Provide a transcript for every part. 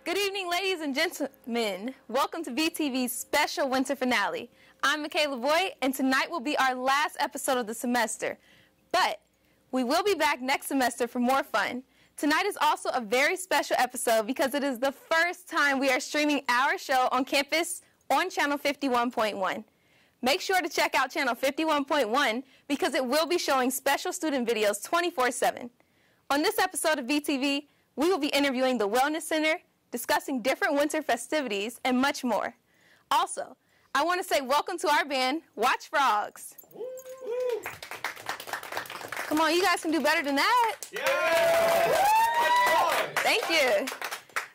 Good evening, ladies and gentlemen. Welcome to BTV's special winter finale. I'm Makayla Boyd, and tonight will be our last episode of the semester. But we will be back next semester for more fun. Tonight is also a very special episode because it is the first time we are streaming our show on campus on Channel 51.1. Make sure to check out Channel 51.1 because it will be showing special student videos 24/7. On this episode of BTV, we will be interviewing the Wellness Center, discussing different winter festivities, and much more. Also, I want to say welcome to our band, Watch Frogs. Come on, you guys can do better than that. Yeah! Thank you.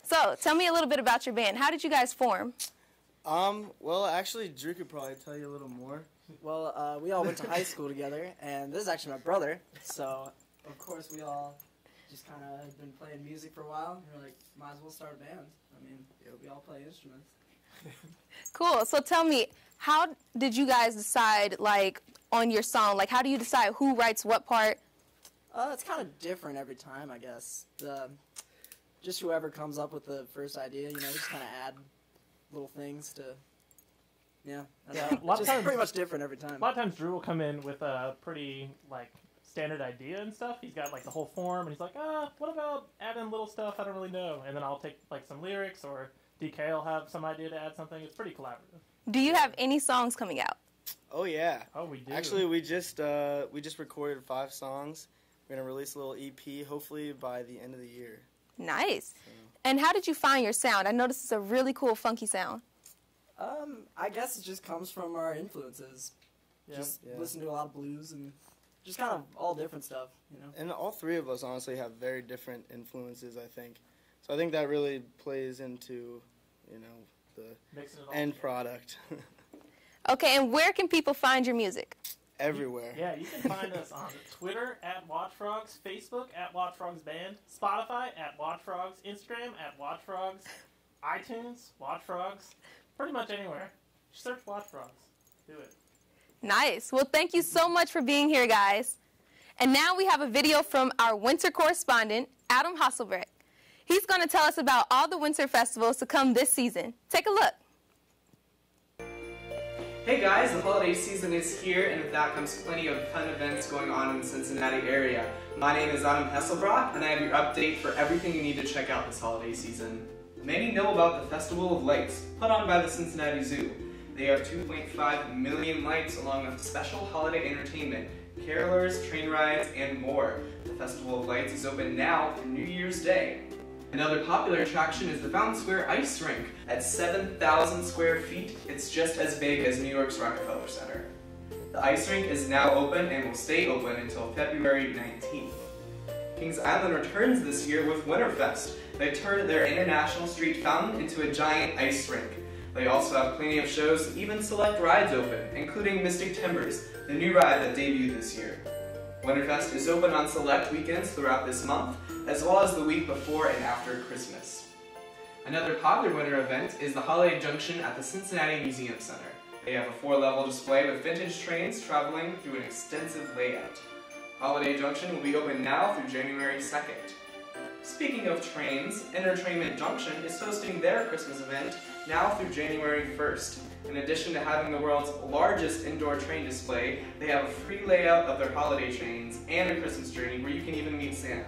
So, tell me a little bit about your band. How did you guys form? Well, actually, Drew could probably tell you a little more. Well, we all went to high school together, and this is actually my brother, so, of course, we all just kind of had been playing music for a while, and we're like, might as well start a band. I mean, we all play instruments. Cool. So tell me, how did you guys decide, like, on your song? Like, how do you decide who writes what part? It's kind of different every time, I guess. Just whoever comes up with the first idea, just kind of add little things to, a it's just pretty much different every time. A lot of times Drew will come in with a pretty, standard idea and stuff. He's got, the whole form, and he's like, what about adding little stuff I don't really know? And then I'll take, some lyrics, or DK will have some idea to add something. It's pretty collaborative. Do you have any songs coming out? Oh, yeah. Oh, we do. Actually, we just recorded 5 songs. We're going to release a little EP, hopefully by the end of the year. Nice. So. And how did you find your sound? I noticed it's a really cool, funky sound. I guess it just comes from our influences. Just listen to a lot of blues and just kind of all different stuff, And all 3 of us, honestly, have very different influences, I think. So I think that really plays into, the end product. Okay, and where can people find your music? Everywhere. Yeah, you can find us on Twitter at WatchFrogs, Facebook at WatchFrogs Band, Spotify at WatchFrogs, Instagram at WatchFrogs, iTunes, WatchFrogs, pretty much anywhere. Just search WatchFrogs. Do it. Nice. Well, thank you so much for being here, guys. And now we have a video from our winter correspondent, Adam Hasselbeck. He's going to tell us about all the winter festivals to come this season. Take a look. Hey guys, the holiday season is here, and with that comes plenty of fun events going on in the Cincinnati area. My name is Adam Hasselbeck, and I have your update for everything you need to check out this holiday season. Many know about the Festival of Lights, put on by the Cincinnati Zoo. They are 2.5 million lights along with special holiday entertainment, carolers, train rides, and more. The Festival of Lights is open now through New Year's Day. Another popular attraction is the Fountain Square Ice Rink. At 7,000 square feet, it's just as big as New York's Rockefeller Center. The ice rink is now open and will stay open until February 19th. Kings Island returns this year with Winterfest. They turned their International Street fountain into a giant ice rink. They also have plenty of shows and even select rides open, including Mystic Timbers, the new ride that debuted this year. Winterfest is open on select weekends throughout this month, as well as the week before and after Christmas. Another popular winter event is the Holiday Junction at the Cincinnati Museum Center. They have a 4-level display with vintage trains traveling through an extensive layout. Holiday Junction will be open now through January 2nd. Speaking of trains, Entertainment Junction is hosting their Christmas event now through January 1st. In addition to having the world's largest indoor train display, they have a free layout of their holiday trains and a Christmas journey where you can even meet Santa.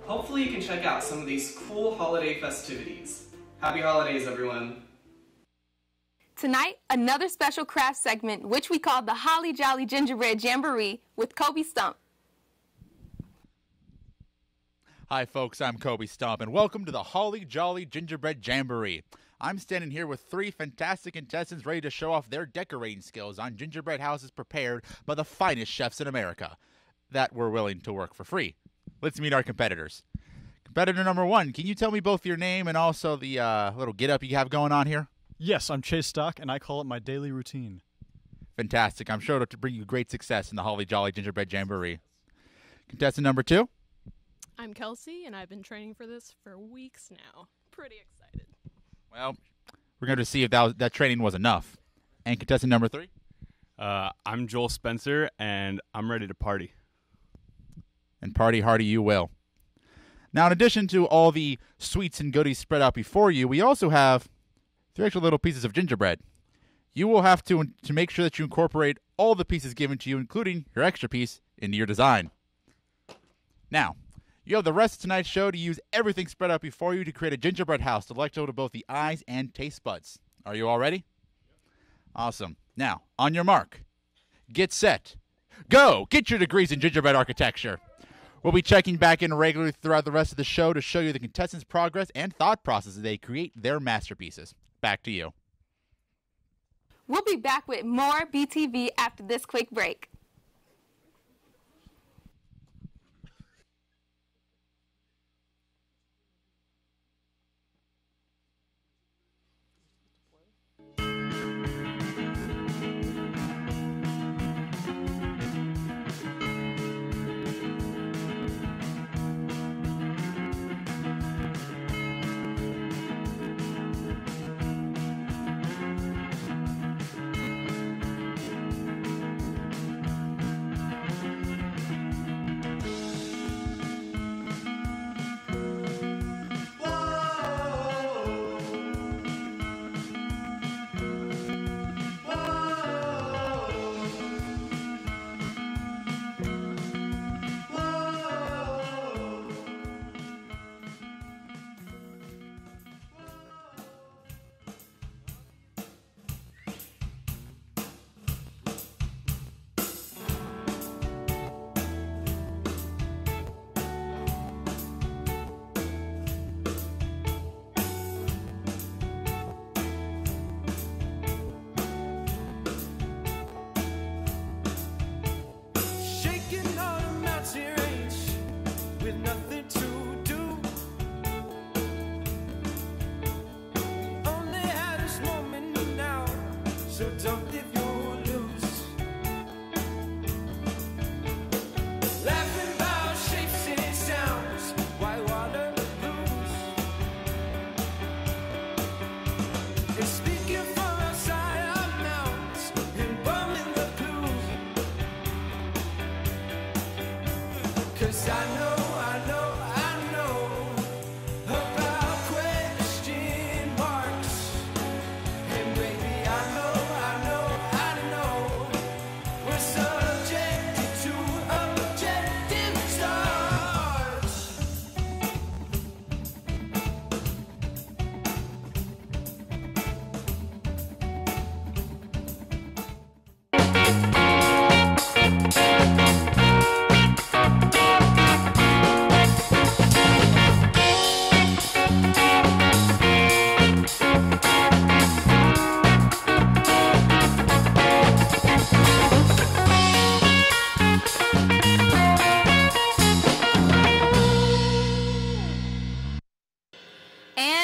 Hopefully you can check out some of these cool holiday festivities. Happy holidays, everyone! Tonight, another special craft segment, which we call the Holly Jolly Gingerbread Jamboree with Kobe Stump. Hi folks, I'm Kobe Stump, and welcome to the Holly Jolly Gingerbread Jamboree. I'm standing here with 3 fantastic contestants ready to show off their decorating skills on gingerbread houses prepared by the finest chefs in America that were willing to work for free. Let's meet our competitors. Competitor number 1, can you tell me both your name and also the little get-up you have going on here? Yes, I'm Chase Stock, and I call it my daily routine. Fantastic. I'm sure to bring you great success in the Holly Jolly Gingerbread Jamboree. Contestant number 2. I'm Kelsey, and I've been training for this for weeks now. Pretty excited. Well, we're going to see if that training was enough. And contestant number 3? I'm Joel Spencer, and I'm ready to party. And party hardy you will. Now, in addition to all the sweets and goodies spread out before you, we also have 3 extra little pieces of gingerbread. You will have to make sure that you incorporate all the pieces given to you, including your extra piece, into your design. Now, you have the rest of tonight's show to use everything spread out before you to create a gingerbread house delectable to both the eyes and taste buds. Are you all ready? Awesome. Now, on your mark, get set, go! Get your degrees in gingerbread architecture. We'll be checking back in regularly throughout the rest of the show to show you the contestants' progress and thought process as they create their masterpieces. Back to you. We'll be back with more BTV after this quick break.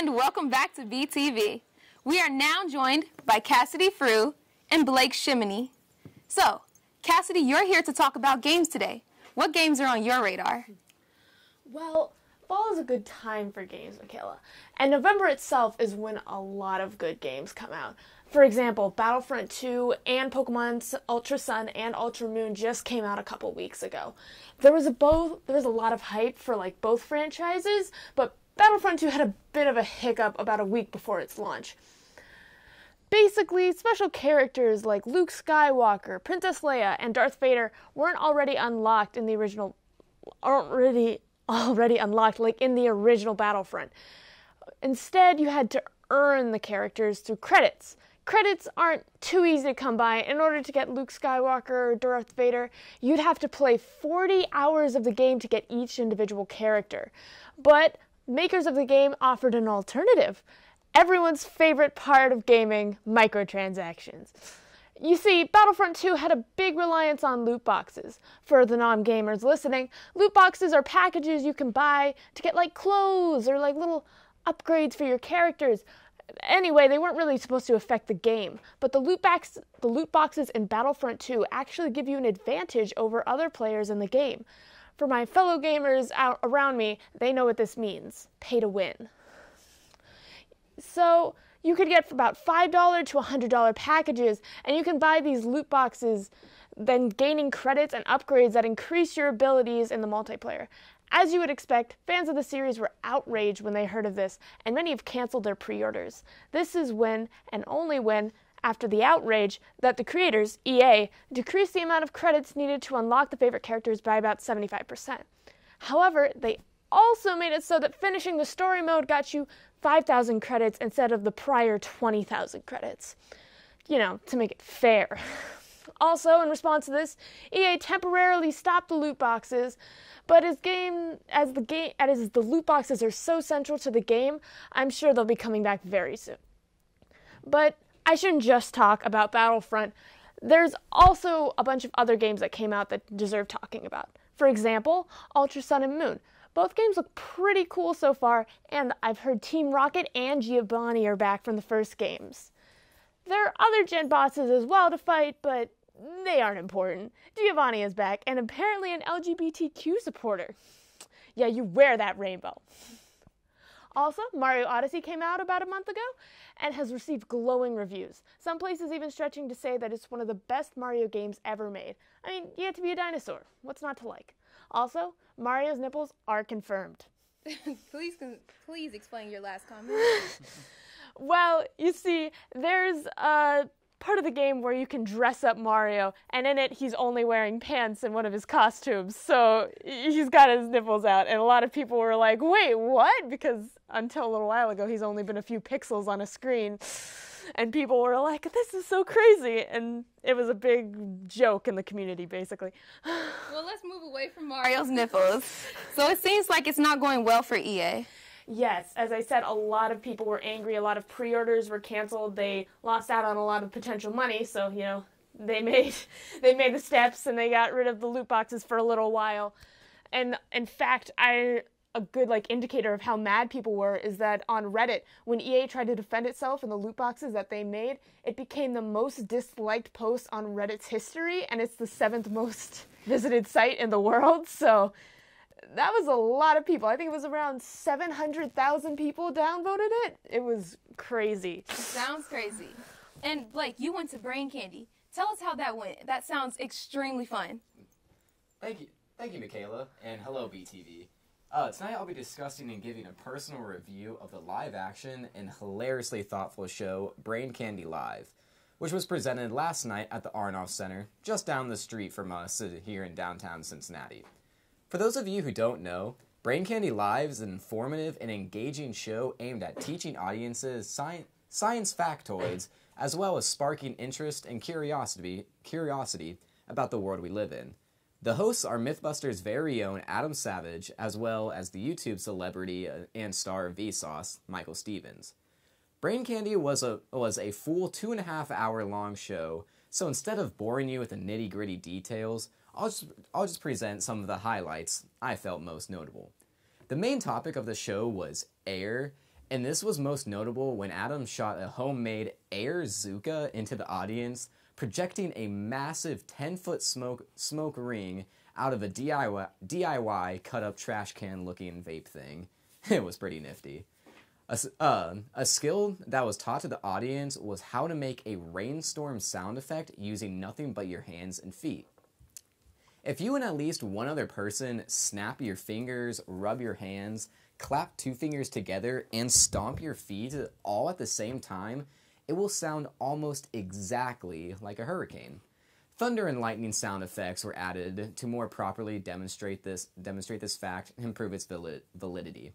Welcome back to BTV. We are now joined by Cassidy Frew and Blake Shimony. So, Cassidy, you're here to talk about games today. What games are on your radar? Well, fall is a good time for games, Makayla. And November itself is when a lot of good games come out. For example, Battlefront 2 and Pokemon Ultra Sun and Ultra Moon just came out a couple weeks ago. There was a lot of hype for both franchises, but Battlefront 2 had a bit of a hiccup about a week before its launch. Basically, special characters like Luke Skywalker, Princess Leia, and Darth Vader weren't already unlocked in the original Battlefront. Instead, you had to earn the characters through credits. Credits aren't too easy to come by. In order to get Luke Skywalker or Darth Vader, you'd have to play 40 hours of the game to get each individual character. But makers of the game offered an alternative. Everyone's favorite part of gaming, microtransactions. You see, Battlefront 2 had a big reliance on loot boxes. For the non-gamers listening, loot boxes are packages you can buy to get clothes or little upgrades for your characters. Anyway, they weren't really supposed to affect the game, but the loot boxes in Battlefront 2 actually give you an advantage over other players in the game. For my fellow gamers around me, they know what this means. Pay to win. So, you could get for about $5 to $100 packages, and you can buy these loot boxes, then gaining credits and upgrades that increase your abilities in the multiplayer. As you would expect, fans of the series were outraged when they heard of this, and many have canceled their pre-orders. This is when, and only when, after the outrage, that the creators, EA, decreased the amount of credits needed to unlock the favorite characters by about 75%. However, they also made it so that finishing the story mode got you 5,000 credits instead of the prior 20,000 credits. You know, to make it fair. Also, in response to this, EA temporarily stopped the loot boxes, but as the loot boxes are so central to the game, I'm sure they'll be coming back very soon. But I shouldn't just talk about Battlefront. There's also a bunch of other games that came out that deserve talking about. For example, Ultra Sun and Moon. Both games look pretty cool so far, and I've heard Team Rocket and Giovanni are back from the first games. There are other gen bosses as well to fight, but they aren't important. Giovanni is back, and apparently an LGBTQ supporter. Yeah, you wear that rainbow. Also, Mario Odyssey came out about a month ago and has received glowing reviews. Some places even stretching to say that it's one of the best Mario games ever made. I mean, you get to be a dinosaur. What's not to like? Also, Mario's nipples are confirmed. Please explain your last comment. Well, you see, there's a part of the game where you can dress up Mario, and in it he's only wearing pants in one of his costumes, so he's got his nipples out, and a lot of people were like, wait, what? Because until a little while ago he's only been a few pixels on a screen, and people were like, this is so crazy, and it was a big joke in the community, basically. Well, let's move away from Mario's nipples. So it seems like it's not going well for EA. Yes, as I said, a lot of people were angry. A lot of pre-orders were canceled. They lost out on a lot of potential money, so, you know, they made the steps and they got rid of the loot boxes for a little while. And in fact, a good indicator of how mad people were is that on Reddit, when EA tried to defend itself in the loot boxes that they made, it became the most disliked post on Reddit's history, and it's the 7th most visited site in the world, so that was a lot of people. I think it was around 700,000 people downvoted it. It was crazy. It sounds crazy. And Blake, you went to Brain Candy. Tell us how that went. That sounds extremely fun. Thank you, Makayla, and hello, BTV. Tonight I'll be discussing and giving a personal review of the live-action and hilariously thoughtful show Brain Candy Live, which was presented last night at the Arnoff Center, just down the street from us here in downtown Cincinnati. For those of you who don't know, Brain Candy Live is an informative and engaging show aimed at teaching audiences science factoids, as well as sparking interest and curiosity about the world we live in. The hosts are Mythbusters' very own Adam Savage, as well as the YouTube celebrity and star of Vsauce, Michael Stevens. Brain Candy was a full 2.5 hour long show, so instead of boring you with the nitty-gritty details, I'll just present some of the highlights I felt most notable. The main topic of the show was air, and this was most notable when Adam shot a homemade air Zuka into the audience, projecting a massive 10-foot smoke ring out of a DIY cut-up trash can-looking vape thing. It was pretty nifty. A skill that was taught to the audience was how to make a rainstorm sound effect using nothing but your hands and feet. If you and at least one other person snap your fingers, rub your hands, clap 2 fingers together, and stomp your feet all at the same time, it will sound almost exactly like a hurricane. Thunder and lightning sound effects were added to more properly demonstrate this fact and prove its validity.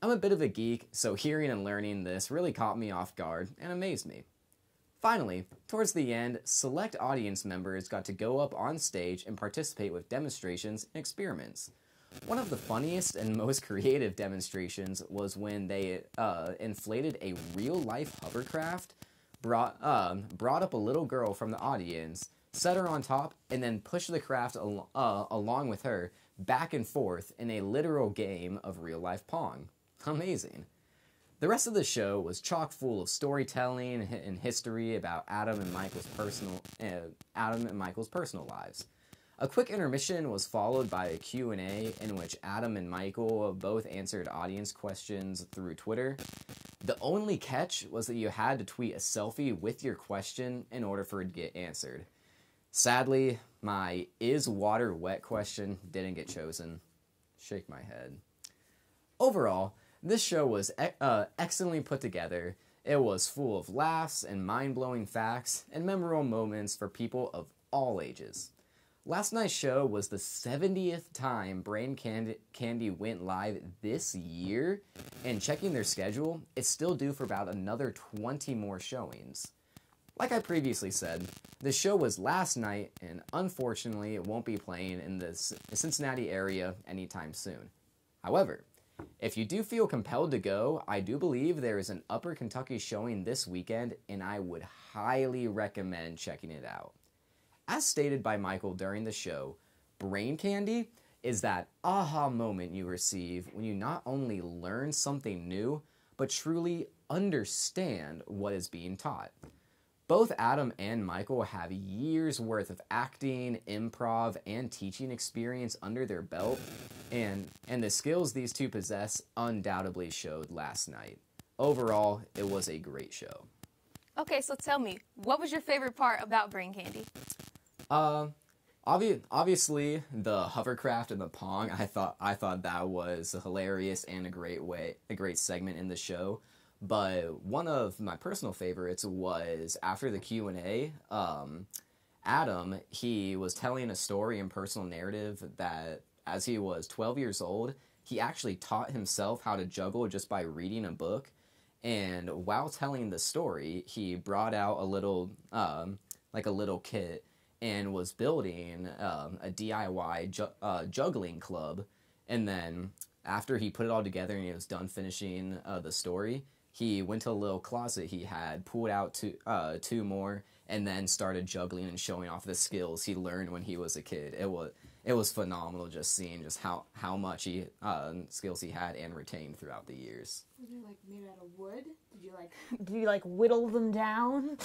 I'm a bit of a geek, so hearing and learning this really caught me off guard and amazed me. Finally, towards the end, select audience members got to go up on stage and participate with demonstrations and experiments. One of the funniest and most creative demonstrations was when they inflated a real-life hovercraft, brought up a little girl from the audience, set her on top, and then pushed the craft along with her back and forth in a literal game of real-life Pong. Amazing. The rest of the show was chock full of storytelling and history about Adam and Michael's personal lives. A quick intermission was followed by a Q&A in which Adam and Michael both answered audience questions through Twitter. The only catch was that you had to tweet a selfie with your question in order for it to get answered. Sadly, my "is water wet" question didn't get chosen. shake my head. Overall, this show was excellently put together. It was full of laughs and mind-blowing facts and memorable moments for people of all ages. Last night's show was the 70th time Brain Candy went live this year, and checking their schedule, it's still due for about another 20 more showings. Like I previously said, the show was last night, and unfortunately it won't be playing in the Cincinnati area anytime soon. However, if you do feel compelled to go, I do believe there is an Upper Kentucky showing this weekend, and I would highly recommend checking it out. As stated by Michael during the show, Brain Candy is that aha moment you receive when you not only learn something new, but truly understand what is being taught. Both Adam and Michael have years worth of acting, improv, and teaching experience under their belt, and the skills these two possess undoubtedly showed last night. Overall, it was a great show. Okay, so tell me, what was your favorite part about Brain Candy? Obviously the hovercraft and the pong. I thought that was hilarious and a great segment in the show. But one of my personal favorites was after the Q&A. Adam, he was telling a story and personal narrative that as he was 12 years old, he actually taught himself how to juggle just by reading a book. And while telling the story, he brought out a little kit and was building a DIY juggling club. And then after he put it all together and he was done finishing the story, he went to a little closet he had, pulled out two more, and then started juggling and showing off the skills he learned when he was a kid. It was phenomenal just seeing just how much skills he had and retained throughout the years. Was it like made out of wood? Did you whittle them down?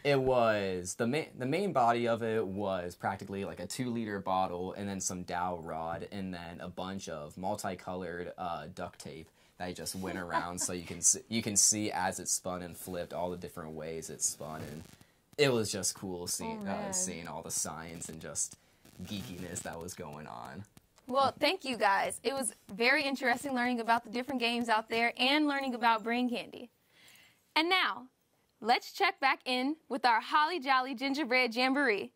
It was the main body of it was practically like a 2-liter bottle, and then some dowel rod, and then a bunch of multicolored duct tape that just went around so you can see as it spun and flipped all the different ways it spun, and it was just cool seeing all the science and just geekiness that was going on. Well, thank you guys. It was very interesting learning about the different games out there and learning about Brain Candy. And now, let's check back in with our Holly Jolly Gingerbread Jamboree.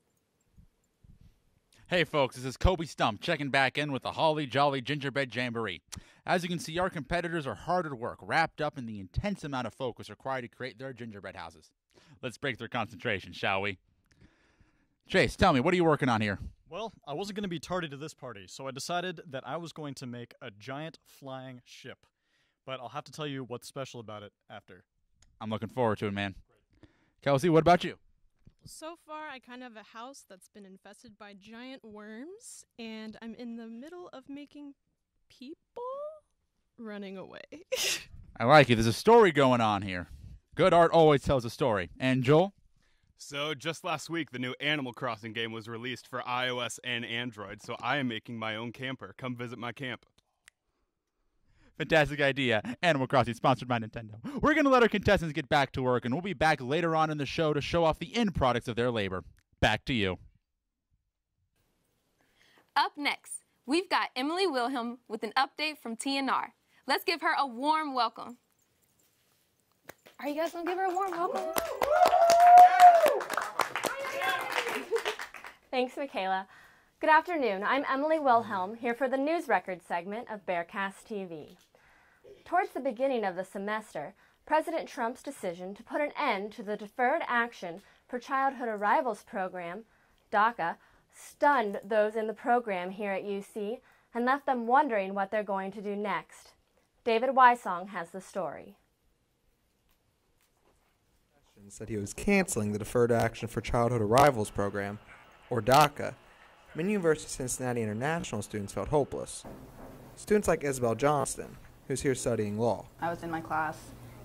Hey folks, this is Kobe Stump checking back in with the Holly Jolly Gingerbread Jamboree. As you can see, our competitors are hard at work, wrapped up in the intense amount of focus required to create their gingerbread houses. Let's break their concentration, shall we? Chase, tell me, what are you working on here? Well, I wasn't going to be tardy to this party, so I decided that I was going to make a giant flying ship. But I'll have to tell you what's special about it after. I'm looking forward to it, man. Kelsey, what about you? So far, I kind of have a house that's been infested by giant worms, and I'm in the middle of making people running away. I like it. There's a story going on here. Good art always tells a story. And Joel? So just last week, the new Animal Crossing game was released for iOS and Android, so I am making my own camper. Come visit my camp. Fantastic idea. Animal Crossing sponsored by Nintendo. We're going to let our contestants get back to work, and we'll be back later on in the show to show off the end products of their labor. Back to you. Up next, we've got Emily Wilhelm with an update from TNR. Let's give her a warm welcome. Are you guys going to give her a warm welcome? Thanks, Makayla. Good afternoon. I'm Emily Wilhelm, here for the News Record segment of Bearcast TV. Towards the beginning of the semester, President Trump's decision to put an end to the Deferred Action for Childhood Arrivals program, DACA, stunned those in the program here at UC and left them wondering what they're going to do next. David Wysong has the story. Said he was canceling the Deferred Action for Childhood Arrivals program, or DACA. Many University of Cincinnati International students felt hopeless. Students like Isabel Johnston, who's here studying law. I was in my class,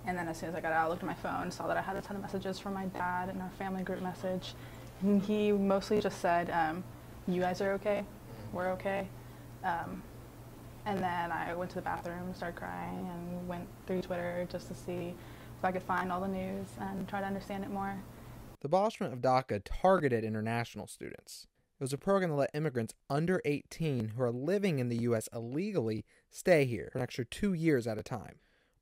and then as soon as I got out, I looked at my phone, saw that I had a ton of messages from my dad in our family group message, and he mostly just said, you guys are okay, we're okay. And then I went to the bathroom, started crying, and went through Twitter just to see if I could find all the news and try to understand it more. The abolishment of DACA targeted international students. It was a program that let immigrants under 18 who are living in the U.S. illegally stay here for an extra 2 years at a time.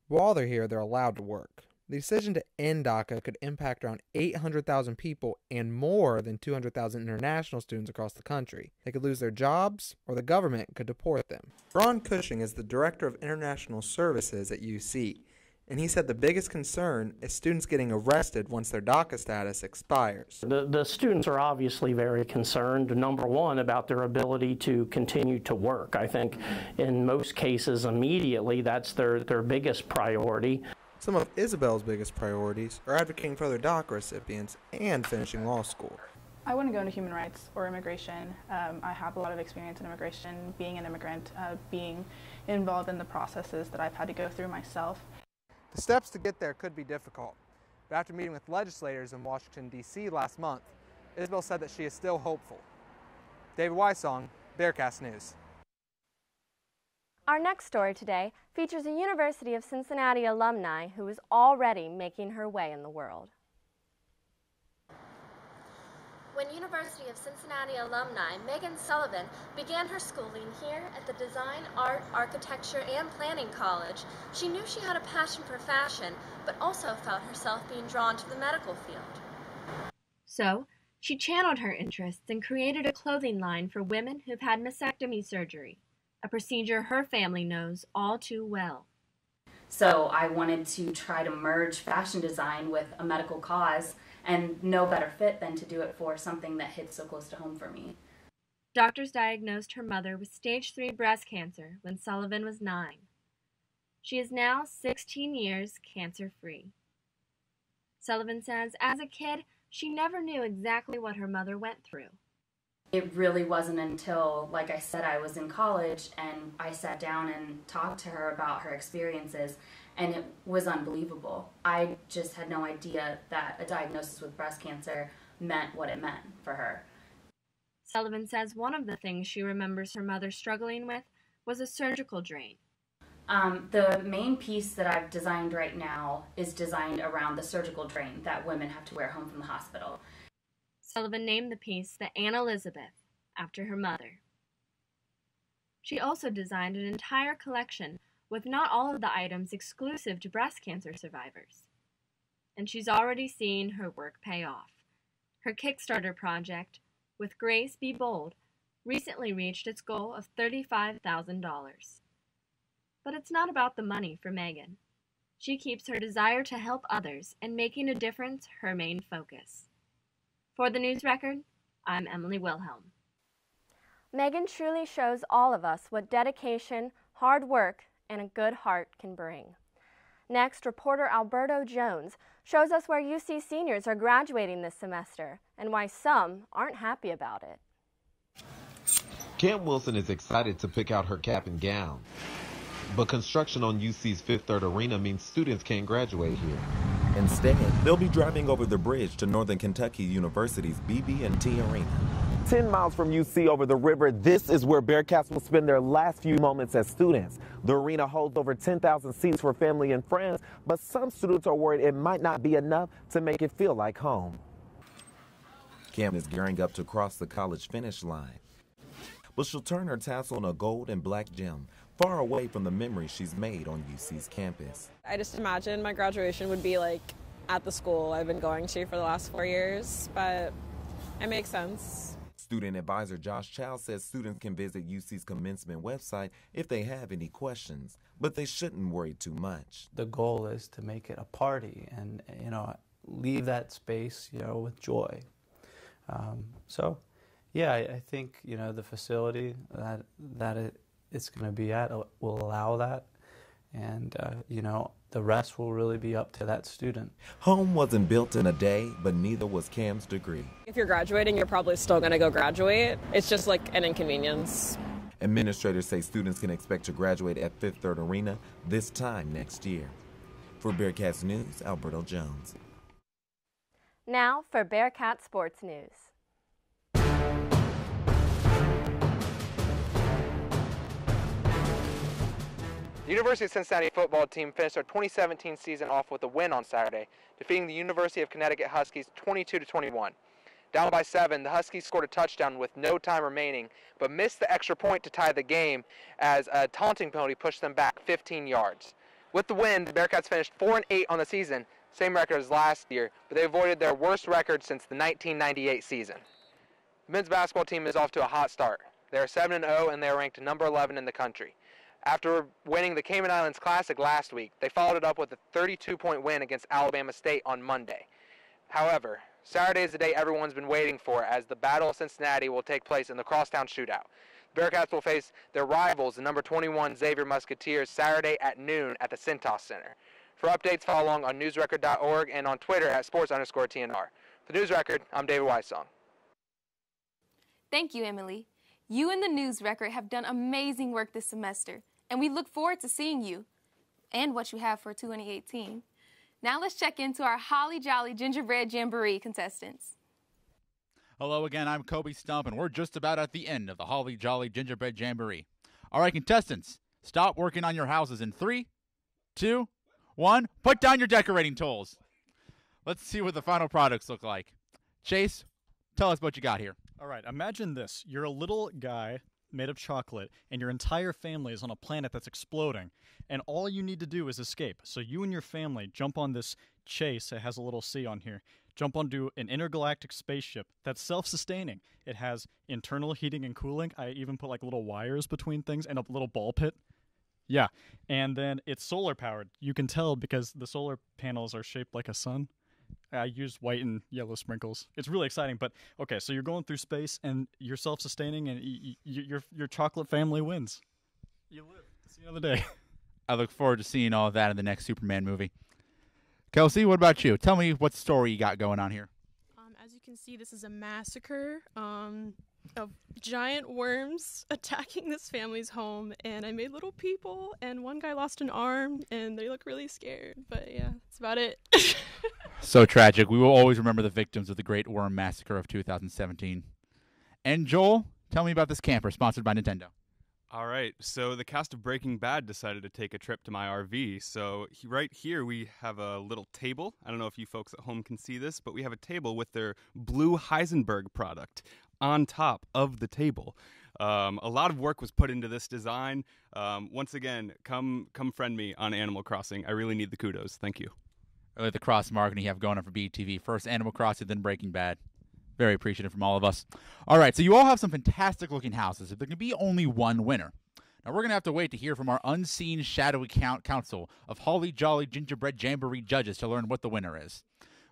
While they're here, they're allowed to work. The decision to end DACA could impact around 800,000 people and more than 200,000 international students across the country. They could lose their jobs, or the government could deport them. Ron Cushing is the Director of International Services at UC, and he said the biggest concern is students getting arrested once their DACA status expires. The students are obviously very concerned, number one, about their ability to continue to work. I think in most cases immediately that's their biggest priority. Some of Isabel's biggest priorities are advocating for other DACA recipients and finishing law school. I want to go into human rights or immigration. I have a lot of experience in immigration, being an immigrant, being involved in the processes that I've had to go through myself. The steps to get there could be difficult, but after meeting with legislators in Washington, D.C. last month, Isabel said that she is still hopeful. David Wysong, Bearcast News. Our next story today features a University of Cincinnati alumni who is already making her way in the world. When University of Cincinnati alumni Megan Sullivan began her schooling here at the Design, Art, Architecture, and Planning College, she knew she had a passion for fashion, but also felt herself being drawn to the medical field. So, she channeled her interests and created a clothing line for women who've had mastectomy surgery, a procedure her family knows all too well. So I wanted to try to merge fashion design with a medical cause, and no better fit than to do it for something that hits so close to home for me. Doctors diagnosed her mother with stage 3 breast cancer when Sullivan was 9. She is now 16 years cancer-free. Sullivan says as a kid, she never knew exactly what her mother went through. It really wasn't until, like I said, I was in college and I sat down and talked to her about her experiences, and it was unbelievable. I just had no idea that a diagnosis with breast cancer meant what it meant for her. Sullivan says one of the things she remembers her mother struggling with was a surgical drain. The main piece that I've designed right now is designed around the surgical drain that women have to wear home from the hospital. Sullivan named the piece the Ann Elizabeth, after her mother. She also designed an entire collection with not all of the items exclusive to breast cancer survivors. And she's already seen her work pay off. Her Kickstarter project, With Grace Be Bold, recently reached its goal of $35,000. But it's not about the money for Megan. She keeps her desire to help others and making a difference her main focus. For the News Record, I'm Emily Wilhelm. Megan truly shows all of us what dedication, hard work, and a good heart can bring. Next, reporter Alberto Jones shows us where UC seniors are graduating this semester and why some aren't happy about it. Cam Wilson is excited to pick out her cap and gown. But construction on UC's Fifth Third Arena means students can't graduate here. Instead, they'll be driving over the bridge to Northern Kentucky University's BB&T Arena. 10 miles from UC over the river, this is where Bearcats will spend their last few moments as students. The arena holds over 10,000 seats for family and friends, but some students are worried it might not be enough to make it feel like home. Cam is gearing up to cross the college finish line, but she'll turn her tassel on a gold and black gem, far away from the memories she's made on UC's campus. I just imagine my graduation would be like at the school I've been going to for the last 4 years, but it makes sense. Student advisor Josh Chow says students can visit UC's commencement website if they have any questions, but they shouldn't worry too much. The goal is to make it a party and, leave that space, with joy. I think, the facility that it's going to be at will allow that. And, the rest will really be up to that student. Home wasn't built in a day, but neither was Cam's degree. If you're graduating, you're probably still going to go graduate. It's just like an inconvenience. Administrators say students can expect to graduate at Fifth Third Arena this time next year. For Bearcats News, Alberto Jones. Now for Bearcat Sports News. The University of Cincinnati football team finished their 2017 season off with a win on Saturday, defeating the University of Connecticut Huskies 22-21. Down by 7, the Huskies scored a touchdown with no time remaining, but missed the extra point to tie the game as a taunting penalty pushed them back 15 yards. With the win, the Bearcats finished 4-8 on the season, same record as last year, but they avoided their worst record since the 1998 season. The men's basketball team is off to a hot start. They are 7-0 and they are ranked number 11 in the country. After winning the Cayman Islands Classic last week, they followed it up with a 32-point win against Alabama State on Monday. However, Saturday is the day everyone's been waiting for, as the Battle of Cincinnati will take place in the Crosstown Shootout. The Bearcats will face their rivals, the number 21 Xavier Musketeers, Saturday at noon at the Cintas Center. For updates, follow along on newsrecord.org and on Twitter at sports_TNR. For News Record, I'm David Weissong. Thank you, Emily. You and the News Record have done amazing work this semester, and we look forward to seeing you and what you have for 2018. Now let's check into our Holly Jolly Gingerbread Jamboree contestants. Hello again, I'm Kobe Stump, and we're just about at the end of the Holly Jolly Gingerbread Jamboree. All right, contestants, stop working on your houses in 3, 2, 1. Put down your decorating tools. Let's see what the final products look like. Chase, tell us what you got here. All right, imagine this. You're a little guy made of chocolate, and your entire family is on a planet that's exploding, and all you need to do is escape. So you and your family jump on this Chase. It has a little C on here. Jump onto an intergalactic spaceship that's self-sustaining. It has internal heating and cooling. I even put like little wires between things and a little ball pit. Yeah, and then it's solar powered. You can tell because the solar panels are shaped like a sun. I used white and yellow sprinkles. It's really exciting, but okay, so you're going through space and you're self-sustaining and your chocolate family wins. You live to see another day. I look forward to seeing all of that in the next Superman movie. Kelsey, what about you? Tell me what story you got going on here. As you can see, this is a massacre of giant worms attacking this family's home, and I made little people, and one guy lost an arm, and they look really scared, but yeah, that's about it. So tragic. We will always remember the victims of the Great Worm Massacre of 2017. And Joel, tell me about this camper sponsored by Nintendo. All right, so the cast of Breaking Bad decided to take a trip to my RV. So right here we have a little table. I don't know if you folks at home can see this, but we have a table with their blue Heisenberg product on top of the table. A lot of work was put into this design. Once again, come friend me on Animal Crossing. I really need the kudos. Thank you. I like the cross-marketing you have going on for BTV. First Animal Crossing, then Breaking Bad. Very appreciative from all of us. All right, so you all have some fantastic-looking houses. If there can be only one winner. Now, we're going to have to wait to hear from our unseen, shadowy council of Holly Jolly Gingerbread Jamboree judges to learn what the winner is.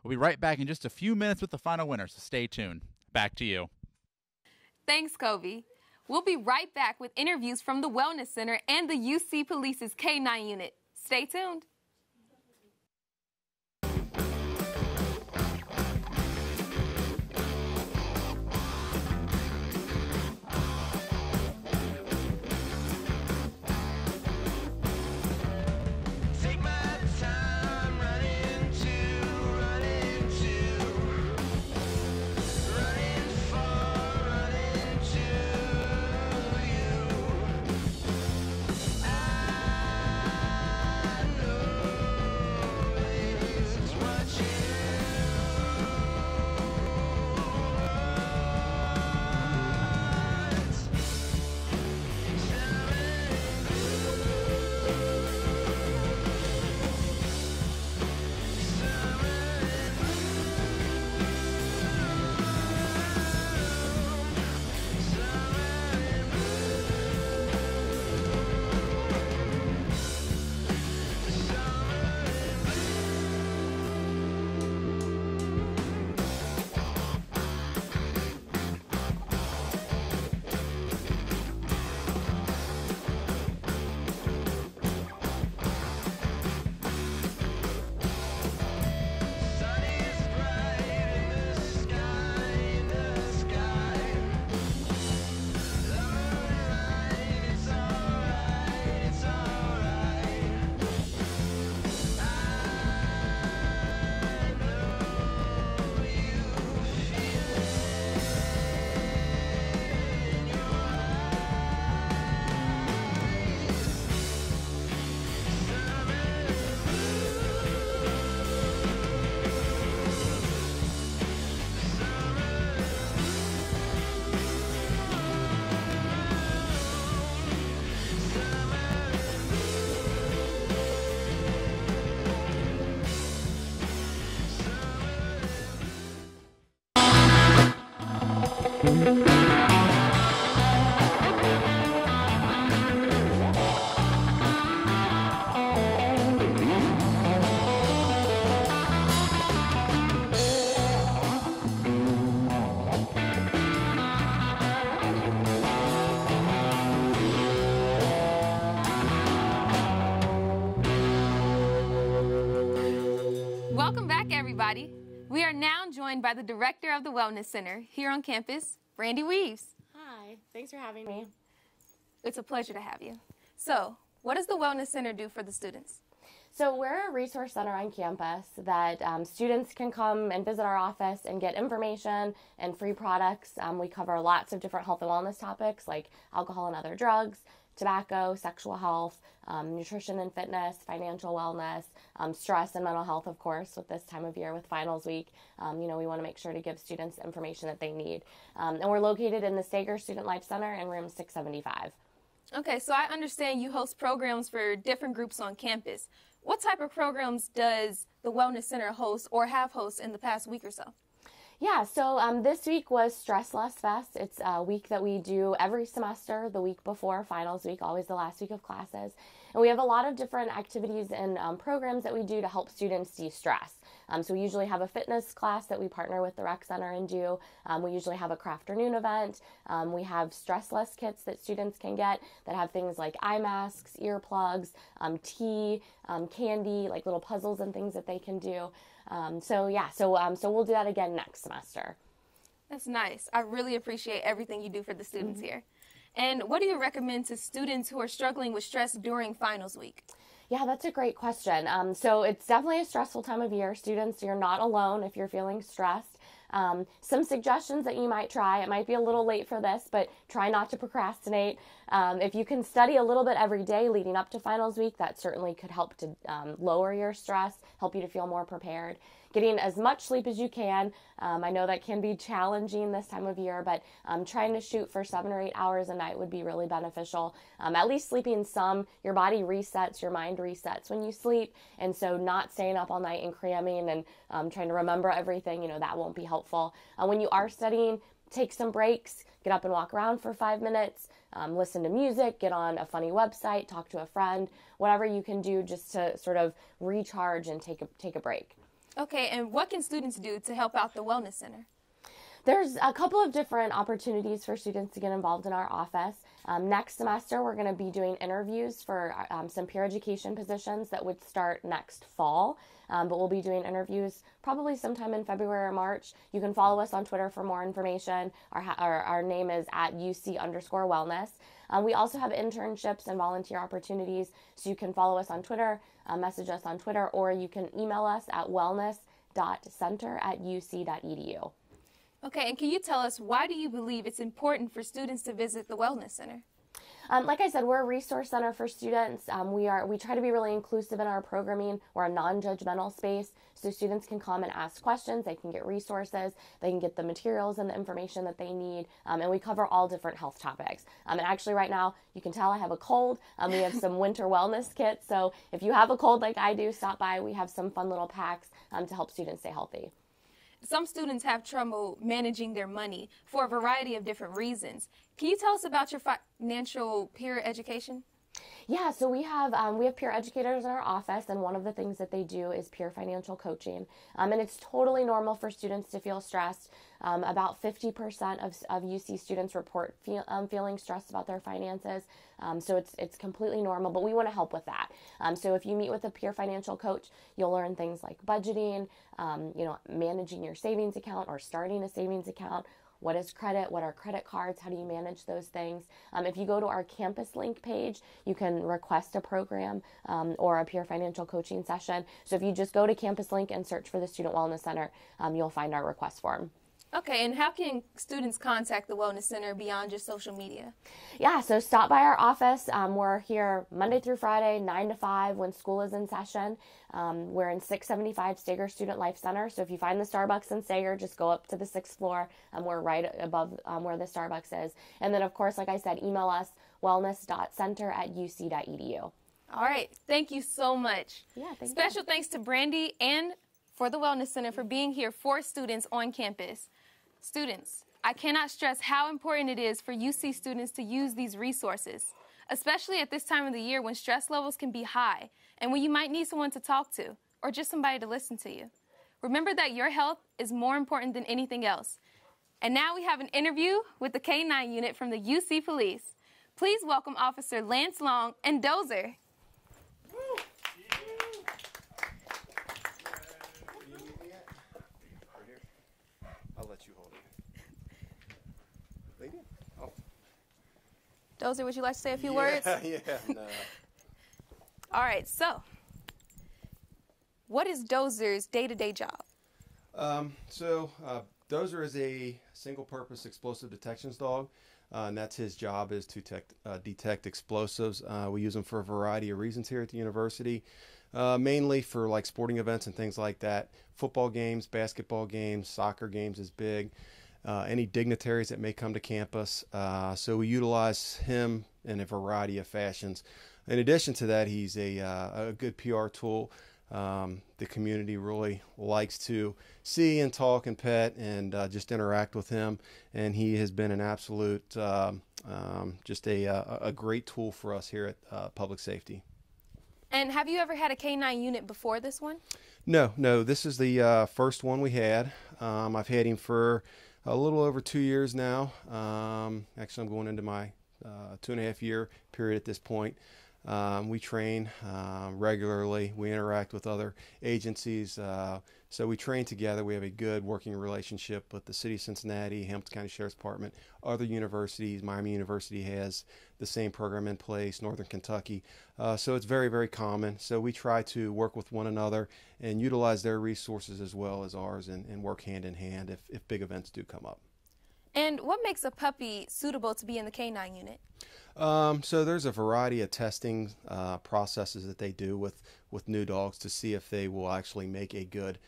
We'll be right back in just a few minutes with the final winner, so stay tuned. Back to you. Thanks, Kobe. We'll be right back with interviews from the Wellness Center and the UC Police's K-9 unit. Stay tuned. I know Welcome back, everybody. We are now joined by the director of the Wellness Center here on campus, Brandy Reeves. Hi, thanks for having me. It's a pleasure to have you. So, what does the Wellness Center do for the students? So we're a resource center on campus that students can come and visit our office and get information and free products. We cover lots of different health and wellness topics like alcohol and other drugs, tobacco, sexual health, nutrition and fitness, financial wellness, stress and mental health, of course, with this time of year with finals week. We want to make sure to give students the information that they need. And we're located in the Sager Student Life Center in room 675. Okay, so I understand you host programs for different groups on campus. What type of programs does the Wellness Center host or have hosted in the past week or so? Yeah, so this week was Stress Less Fest. It's a week that we do every semester, the week before finals week, always the last week of classes. And we have a lot of different activities and programs that we do to help students de-stress. So we usually have a fitness class that we partner with the rec center and do. We usually have a crafternoon event. We have stress less kits that students can get that have things like eye masks, earplugs, tea, candy, like little puzzles and things that they can do. So we'll do that again next semester. That's nice. I really appreciate everything you do for the students here. And what do you recommend to students who are struggling with stress during finals week? Yeah, that's a great question. So it's definitely a stressful time of year. Students, you're not alone if you're feeling stressed. Some suggestions that you might try, it might be a little late for this, but try not to procrastinate. If you can study a little bit every day leading up to finals week, that certainly could help to lower your stress, help you to feel more prepared. Getting as much sleep as you can. I know that can be challenging this time of year, but trying to shoot for 7 or 8 hours a night would be really beneficial. At least sleeping some, your body resets, your mind resets when you sleep, and so not staying up all night and cramming and trying to remember everything, that won't be helpful. When you are studying, take some breaks, get up and walk around for 5 minutes, listen to music, get on a funny website, talk to a friend, whatever you can do just to sort of recharge and take a break. Okay, and what can students do to help out the Wellness Center? There's a couple of different opportunities for students to get involved in our office. Next semester, we're going to be doing interviews for some peer education positions that would start next fall, but we'll be doing interviews probably sometime in February or March. You can follow us on Twitter for more information. Our name is @UC_wellness. We also have internships and volunteer opportunities, so you can follow us on Twitter, message us on Twitter, or you can email us at wellness.center@uc.edu. Okay, and can you tell us, why do you believe it's important for students to visit the Wellness Center? Like I said, we're a resource center for students. We try to be really inclusive in our programming. We're a non-judgmental space, so students can come and ask questions. They can get resources. They can get the materials and the information that they need. And we cover all different health topics. And actually right now, you can tell I have a cold. We have some winter wellness kits. So if you have a cold like I do, stop by. We have some fun little packs to help students stay healthy. Some students have trouble managing their money for a variety of different reasons. Can you tell us about your financial peer education? Yeah, so we have peer educators in our office, and one of the things that they do is peer financial coaching. And it's totally normal for students to feel stressed. About 50% of UC students report feeling stressed about their finances. So it's completely normal, but we want to help with that. So if you meet with a peer financial coach, you'll learn things like budgeting, managing your savings account or starting a savings account. What is credit? What are credit cards? How do you manage those things? If you go to our campus link page, you can request a program or a peer financial coaching session. So if you just go to campus link and search for the Student Wellness Center, you'll find our request form. Okay, and how can students contact the Wellness Center beyond just social media? Yeah, so stop by our office. We're here Monday through Friday, 9 to 5 when school is in session. We're in 675 Sager Student Life Center. So if you find the Starbucks in Sager, just go up to the 6th floor. We're right above where the Starbucks is. And then, of course, like I said, email us wellness.center@uc.edu. All right. Thank you so much. Yeah, thank you. Special thanks to Brandy and for the Wellness Center for being here for students on campus. Students, I cannot stress how important it is for UC students to use these resources, especially at this time of the year when stress levels can be high and when you might need someone to talk to or just somebody to listen to you. Remember that your health is more important than anything else. And now we have an interview with the K-9 unit from the UC Police. Please welcome Officer Lance Long and Dozer. Dozer, would you like to say a few words? Yeah, no. All right, so what is Dozer's day-to-day job? Dozer is a single-purpose explosive detections dog, and that's his job is to detect explosives. We use them for a variety of reasons here at the university, mainly for like sporting events and things like that. Football games, basketball games, soccer games is big. Any dignitaries that may come to campus. So we utilize him in a variety of fashions. In addition to that, he's a good PR tool. The community really likes to see and talk and pet and just interact with him. And he has been an absolute, just a great tool for us here at Public Safety. And have you ever had a canine unit before this one? No. This is the first one we had. I've had him for a little over 2 years now. Actually, I'm going into my 2.5 year period at this point. We train regularly. We interact with other agencies. So we train together. We have a good working relationship with the City of Cincinnati, Hamilton County Sheriff's Department, other universities. Miami University has the same program in place, Northern Kentucky. So it's very, very common. So we try to work with one another and utilize their resources as well as ours and work hand in hand if big events do come up. And what makes a puppy suitable to be in the canine unit? So there's a variety of testing processes that they do with new dogs to see if they will actually make a good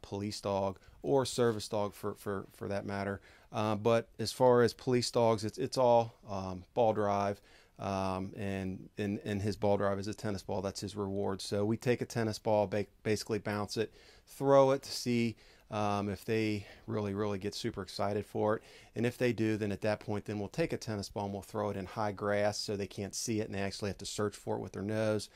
police dog or service dog for that matter. But as far as police dogs, it's all ball drive. And his ball drive is a tennis ball. That's his reward. So we take a tennis ball, basically bounce it, throw it to see if they really get super excited for it. And if they do, then at that point, then we'll take a tennis ball and we'll throw it in high grass so they can't see it and they actually have to search for it with their nose.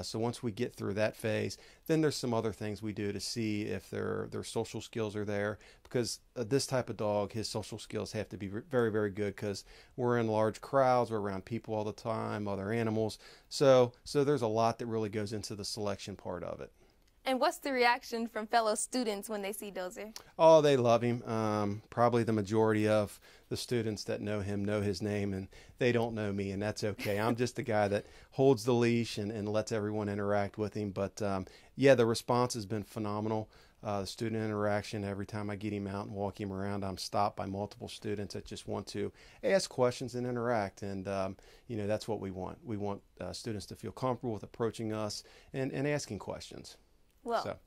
So once we get through that phase, then there's some other things we do to see if their social skills are there, because this type of dog, his social skills have to be very, very good because we're in large crowds, we're around people all the time, other animals. So there's a lot that really goes into the selection part of it. And what's the reaction from fellow students when they see Dozer? Oh, they love him. Probably the majority of the students that know him know his name, and they don't know me, and that's okay. I'm just the guy that holds the leash and lets everyone interact with him. But yeah, the response has been phenomenal. The student interaction, every time I get him out and walk him around, I'm stopped by multiple students that just want to ask questions and interact. And, that's what we want. We want students to feel comfortable with approaching us and asking questions. Well,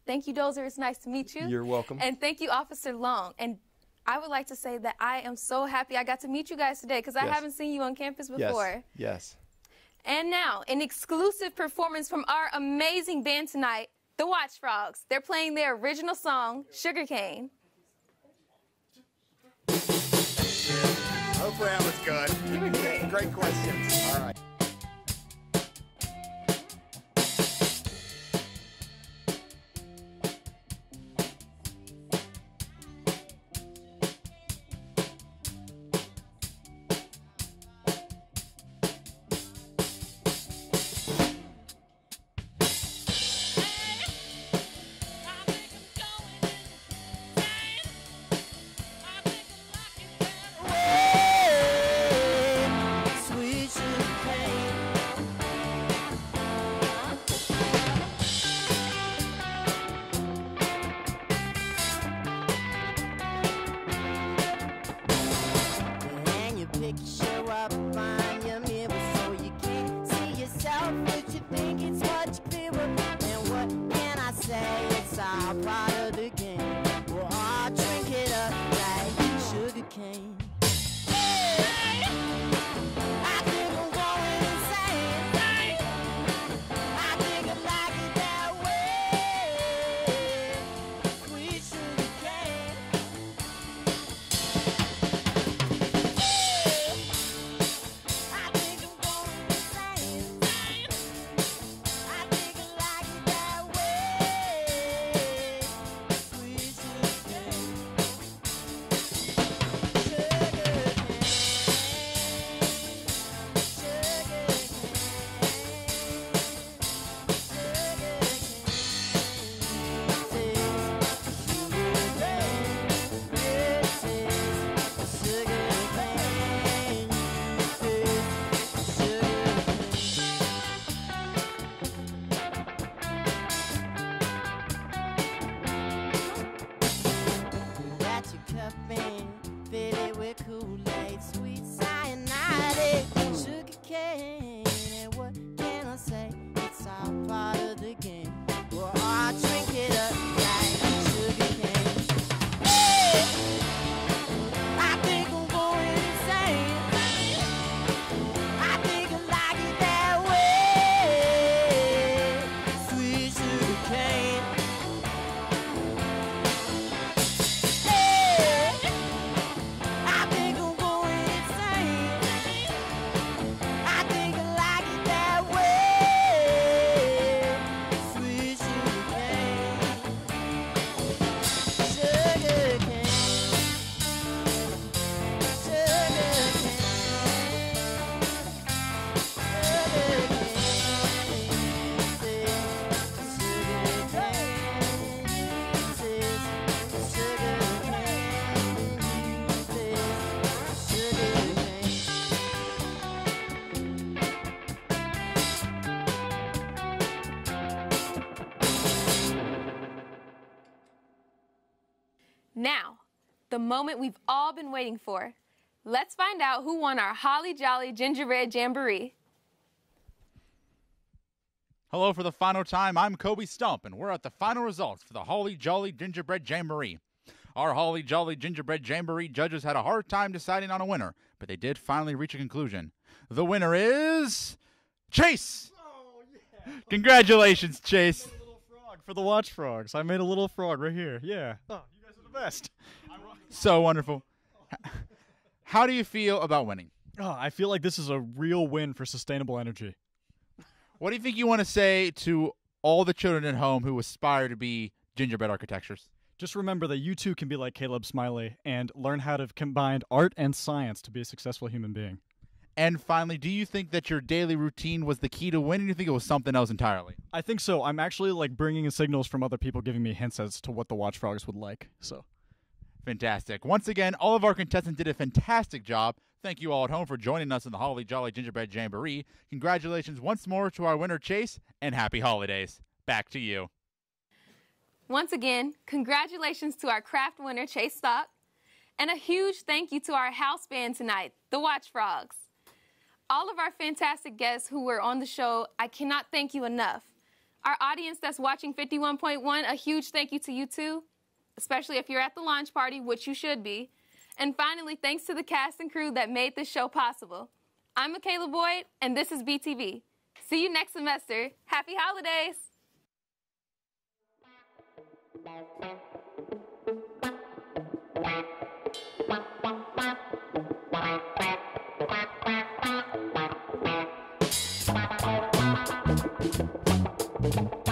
thank you, Dozer. It's nice to meet you. You're welcome. And thank you, Officer Long. And I would like to say that I am so happy I got to meet you guys today because I haven't seen you on campus before. Yes. And now, an exclusive performance from our amazing band tonight, the Watch Frogs. They're playing their original song, Sugarcane. Hopefully that was good. You were great. Great questions. All right. Now, the moment we've all been waiting for. Let's find out who won our Holly Jolly Gingerbread Jamboree. Hello for the final time. I'm Kobe Stump, and we're at the final results for the Holly Jolly Gingerbread Jamboree. Our Holly Jolly Gingerbread Jamboree judges had a hard time deciding on a winner, but they did finally reach a conclusion. The winner is Chase! Oh, yeah. Congratulations, Chase. I made a little frog for the Watch Frogs. I made a little frog right here. Yeah. Oh, you guys are the best. So wonderful. How do you feel about winning? Oh, I feel like this is a real win for sustainable energy. What do you think you want to say to all the children at home who aspire to be gingerbread architectures? Just remember that you too can be like Caleb Smiley and learn how to combine art and science to be a successful human being. And finally, do you think that your daily routine was the key to winning, or do you think it was something else entirely? I think so. I'm actually like bringing in signals from other people giving me hints as to what the Watch Frogs would like. So, fantastic. Once again, all of our contestants did a fantastic job. Thank you all at home for joining us in the Holly Jolly Gingerbread Jamboree. Congratulations once more to our winner, Chase, and happy holidays. Back to you. Once again, congratulations to our craft winner, Chase Stock. And a huge thank you to our house band tonight, the Watch Frogs. All of our fantastic guests who were on the show, I cannot thank you enough. Our audience that's watching 51.1, a huge thank you to you too, especially if you're at the launch party, which you should be. And finally, thanks to the cast and crew that made this show possible. I'm Makayla Boyd, and this is BTV. See you next semester. Happy holidays! Thank you.